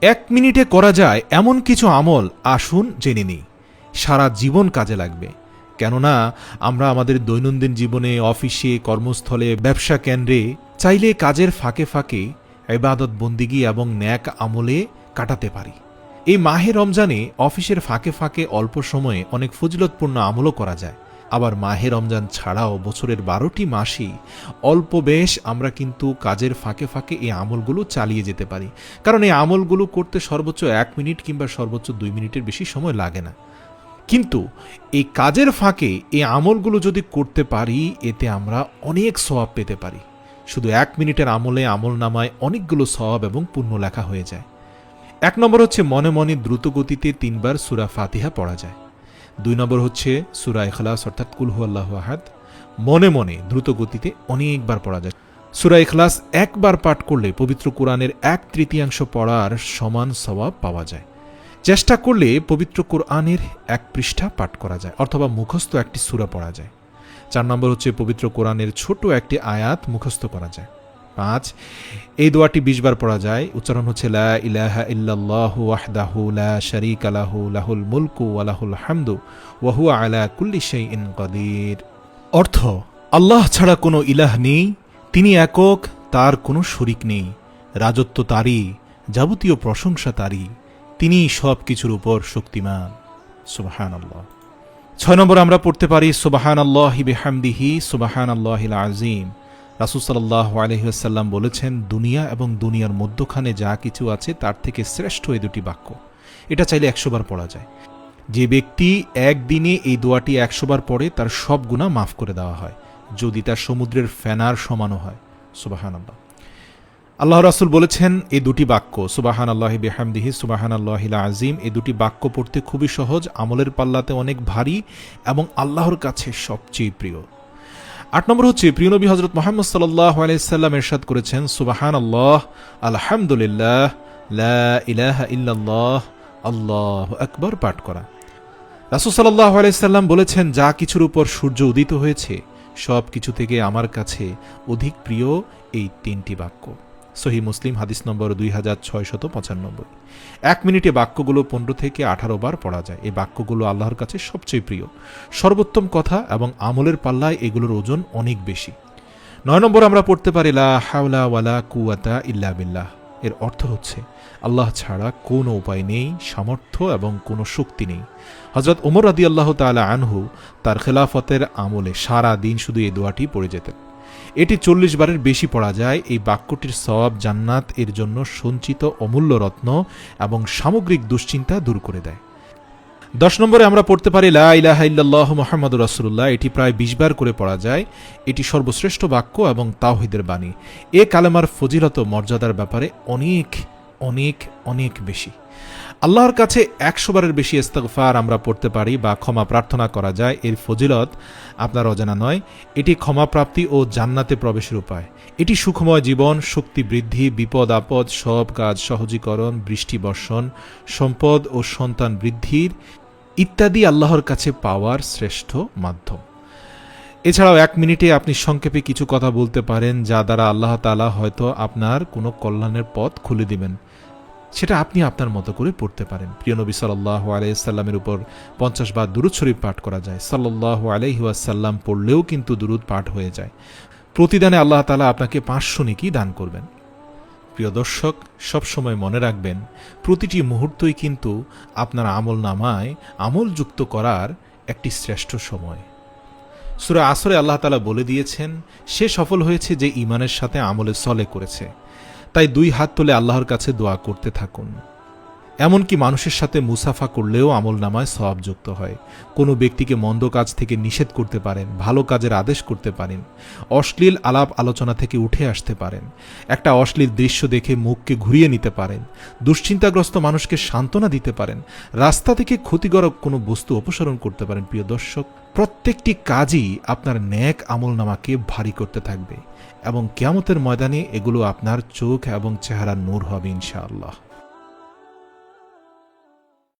1 মিনিটে করা যায় এমন কিছু আমল আসুন জেনে নিই, সারা জীবন কাজে লাগবে। কেননা আমরা আমাদের দৈনন্দিন জীবনে, অফিসে, কর্মস্থলে, ব্যবসা কেন্দ্রে চাইলে কাজের ফাঁকে ফাঁকে ইবাদত বন্দিগি এবং নেক আমলে কাটাতে পারি। এই মাহে রমজানে অফিসের ফাঁকে ফাঁকে অল্প সময়ে অনেক ফজিলতপূর্ণ আমলও করা যায়। আবার মাহে রমজান ছাড়াও বছরের 12টি মাসেই অল্প বেশ আমরা কিন্তু কাজের ফাঁকে ফাঁকে এই আমলগুলো চালিয়ে যেতে পারি। কারণ এই আমলগুলো করতে সর্বোচ্চ 1 মিনিট কিংবা সর্বোচ্চ 2 মিনিটের বেশি সময় লাগে না। কিন্তু এই কাজের ফাঁকে এই আমলগুলো যদি করতে পারি, এতে আমরা অনেক সওয়াব পেতে পারি। শুধু 1 মিনিটের আমলে আমল নামায় অনেকগুলো সওয়াব এবং পুণ্য লেখা হয়ে যায়। 1 নম্বর হচ্ছে মনে মনে দ্রুত গতিতে 3 বার সূরা ফাতিহা পড়া যায়। 2 নম্বর হচ্ছে সূরা ইখলাস অর্থাৎ কুল হুয়াল্লাহু আহাদ মনে মনে দ্রুত গতিতে অনেকবার পড়া যায়। সূরা ইখলাস একবার পাঠ করলে পবিত্র কোরআনের 1/3 পড়ার সমান সওয়াব পাওয়া যায়। চেষ্টা করলে পবিত্র কোরআনের 1 পৃষ্ঠা পাঠ করা যায় অথবা মুখস্থ একটি সূরা পড়া যায়। 4 নম্বর হচ্ছে পবিত্র কোরআনের ছোট একটি আয়াত মুখস্থ করা যায়। 5, এই দোয়াটি 20 বার পড়া যায়। উচ্চারণ হচ্ছে লা ইলাহা ইল্লাল্লাহু ওয়াহদাহু লা শারীকা লাহু লাহুল মুলকু ওয়া লাহুল হামদু ওয়া হুয়া আলা কুল্লি শাইইন কাদির। অর্থ, আল্লাহ ছাড়া কোনো ইলাহ নেই, তিনি একক, তার কোনো শরীক নেই, রাজত্ব তারই, যাবতীয় প্রশংসা তারই, তিনি সব কিছুর উপর শক্তিমান। সুবহানাল্লাহ। 6 নম্বর আমরা পড়তে পারি সুবহানাল্লাহি বিহামদিহি সুবহানাল্লাহিল আযীম। রাসূল সাল্লাল্লাহু আলাইহি ওয়াসাল্লাম বলেছেন, দুনিয়া এবং দুনিয়ার মধ্যখানে যা কিছু আছে তার থেকে শ্রেষ্ঠ এই দুটি বাক্য। এটা চাইলে 100 বার পড়া যায়। যে ব্যক্তি একদিনে এই দোয়াটি 100 বার পড়ে তার সব গুনাহ মাফ করে দেওয়া হয়, যদি তার সমুদ্রের ফেনার সমানও হয়। সুবহানাল্লাহ। আল্লাহ রাসূল বলেছেন, এই দুটি বাক্য সুবহানাল্লাহি বিহামদিহি সুবহানাল্লাহিল আযীম, এই দুটি বাক্য পড়তে খুবই সহজ, আমলের পাল্লাতে অনেক ভারী এবং আল্লাহর কাছে সবচেয়ে প্রিয়। 8 নম্বর হচ্ছে প্রিয় নবী হযরত মুহাম্মদ সাল্লাল্লাহু আলাইহি সাল্লাম ইরশাদ করেছেন, সুবহানাল্লাহ, আলহামদুলিল্লাহ, লা ইলাহা ইল্লাল্লাহ, আল্লাহু আকবার পাঠ করা। রাসূল সাল্লাল্লাহু আলাইহি সাল্লাম বলেছেন, যা কিছুর উপর সূর্য উদিত হয়েছে সব কিছু থেকে আমার কাছে অধিক প্রিয় এই 3টি বাক্য। সহিহ মুসলিম হাদিস নম্বর 2695। 1 মিনিটে বাক্যগুলো 15 থেকে 18 বার পড়া যায়। এই বাক্যগুলো আল্লাহর কাছে সবচেয়ে প্রিয়, সর্বোত্তম কথা এবং আমলের পাল্লায় এগুলোর ওজন অনেক বেশি। 9 নম্বর আমরা পড়তে পারি লা হাওলা ওয়ালা কুওয়াতা ইল্লা বিল্লাহ। এর অর্থ হচ্ছে আল্লাহ ছাড়া কোনো উপায় নেই, সামর্থ্য এবং কোনো শক্তি নেই। হযরত ওমর রাদিয়াল্লাহু তাআলা আনহু তার খেলাফতের আমলে সারা দিন শুধু এই দোয়াটি পড়ে যেতেন। এটি 40 বারের বেশি পড়া যায়। এই বাক্যটির সওয়াব জান্নাত এর জন্য সঞ্চিত অমূল্য রত্ন এবং সামগ্রিক দুশ্চিন্তা দূর করে দেয়। 10 নম্বরে আমরা পড়তে পারি লা ইলাহা ইল্লাল্লাহু মুহাম্মাদুর রাসূলুল্লাহ। এটি প্রায় 20 বার করে পড়া যায়। এটি সর্বশ্রেষ্ঠ বাক্য এবং তাওহীদের বাণী। এ কালেমার ফজিলত মর্যাদার ব্যাপারে অনেক অনেক অনেক বেশি। আল্লাহর কাছে 100 বারের বেশি ইস্তিগফার আমরা পড়তে পারি বা ক্ষমা প্রার্থনা করা যায়। এর ফজিলত আপনার অজানা নয়। এটি ক্ষমা প্রাপ্তি ও জান্নাতে প্রবেশের উপায়। এটি সুখময় জীবন, শক্তি বৃদ্ধি, বিপদ আপদ সব কাজ সহজীকরণ, বৃষ্টি বর্ষণ, সম্পদ ও সন্তান বৃদ্ধির ইত্যাদি আল্লাহর কাছে পাওয়ার শ্রেষ্ঠ মাধ্যম। এছাড়াও 1 মিনিটে আপনি সংক্ষেপে কিছু কথা বলতে পারেন, যা দ্বারা আল্লাহ তাআলা হয়তো আপনার কোনো কল্যাণের পথ খুলে দিবেন। সেটা আপনি আপনার মতো করে পড়তে পারেন। প্রিয় নবী সাল্লাল্লাহু আলাইহি ওয়াসাল্লামের উপর 50 বার দুরূদ শরীফ পাঠ করা যায়। সাল্লাল্লাহু আলাইহি ওয়াসাল্লাম পড়লেও কিন্তু দুরূদ পাঠ হয়ে যায়। প্রতিদানে আল্লাহ তাআলা আপনাকে 500 নেকি দান করবেন। প্রিয় দর্শক, সবসময় মনে রাখবেন, প্রতিটি মুহূর্তই কিন্তু আপনার আমলনামায় আমলযুক্ত করার একটি শ্রেষ্ঠ সময়। সূরা আসরে আল্লাহ তাআলা বলে দিয়েছেন, সে সফল হয়েছে যে ঈমানের সাথে আমলে সলে করেছে। তাই 2 হাত তুলে আল্লাহর কাছে দোয়া করতে থাকুন। এমনকি মানুষের সাথে মুসাফা করলেও আমলনামায় সওয়াব যুক্ত হয়। কোনো ব্যক্তিকে মন্দ কাজ থেকে নিষেধ করতে পারেন, ভালো কাজের আদেশ করতে পারেন, অশ্লীল আলাপ আলোচনা থেকে উঠে আসতে পারেন, একটা অশ্লীল দৃশ্য দেখে মুখকে ঘুরিয়ে নিতে পারেন, দুশ্চিন্তাগ্রস্ত মানুষকে সান্ত্বনা দিতে পারেন, রাস্তা থেকে ক্ষতিকারক কোনো বস্তু অপসারণ করতে পারেন। প্রিয় দর্শক, প্রত্যেকটি কাজই আপনার নেক আমলনামাকে ভারী করতে থাকবে এবং কিয়ামতের ময়দানে এগুলো আপনার চোখ এবং চেহারার নূর হবে ইনশাআল্লাহ।